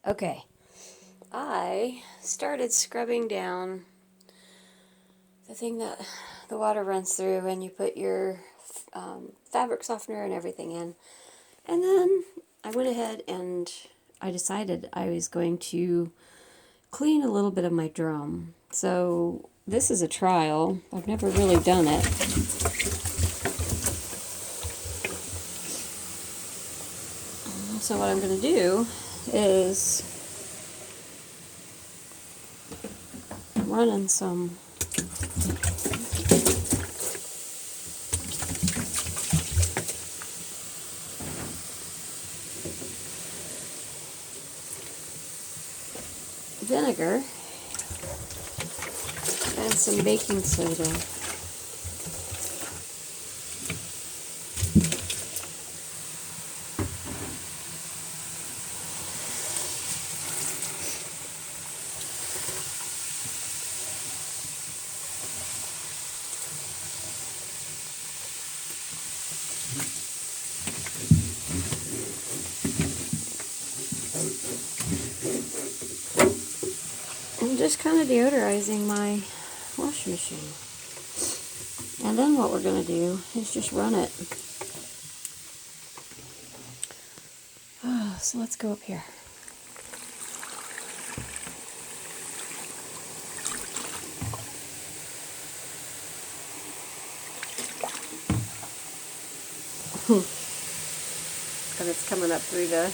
Okay, I started scrubbing down the thing that the water runs through, and you put your fabric softener and everything in. And then I went ahead and I decided I was going to clean a little bit of my drum. So this is a trial. I've never really done it. So what I'm going to do is I'm running some vinegar and some baking soda. I'm just kind of deodorizing my washing machine. And then what we're going to do is just run it. So let's go up here. And it's coming up through the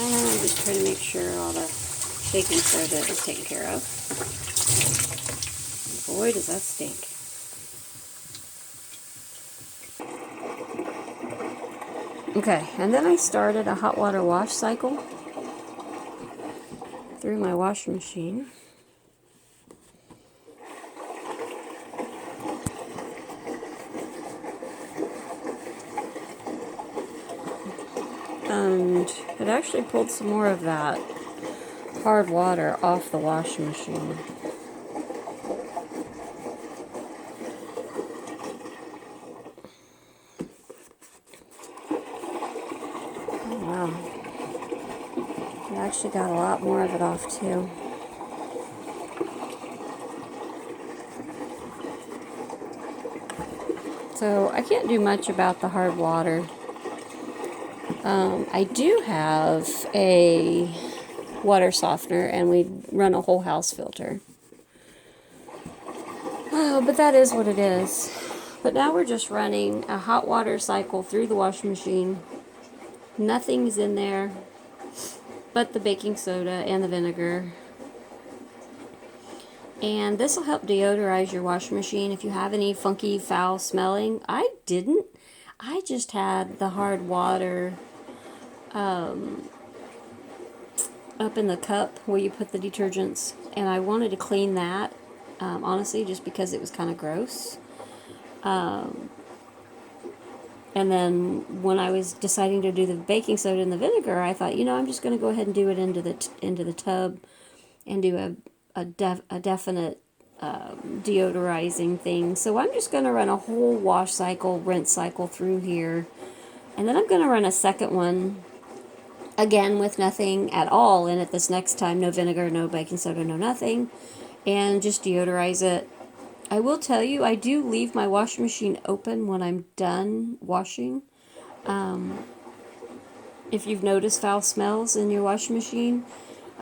and I'm just trying to make sure all the baking soda is taken care of. Boy, does that stink. Okay, and then I started a hot water wash cycle through my washing machine. And it actually pulled some more of that hard water off the washing machine. Oh wow. It actually got a lot more of it off too. So I can't do much about the hard water. I do have a water softener, and we run a whole house filter. Oh, but that is what it is. But now we're just running a hot water cycle through the washing machine. Nothing's in there but the baking soda and the vinegar. And this will help deodorize your washing machine if you have any funky, foul smelling. I didn't. I just had the hard water up in the cup where you put the detergents, and I wanted to clean that, honestly, just because it was kind of gross. And then when I was deciding to do the baking soda and the vinegar, I thought, I'm just going to go ahead and do it into the tub and do a definite deodorizing thing. So I'm just going to run a whole wash cycle, rinse cycle through here, and then I'm going to run a second one again with nothing at all in it this next time. No vinegar, no baking soda, no nothing, and just deodorize it. I will tell you, I do leave my washing machine open when I'm done washing. If you've noticed foul smells in your washing machine,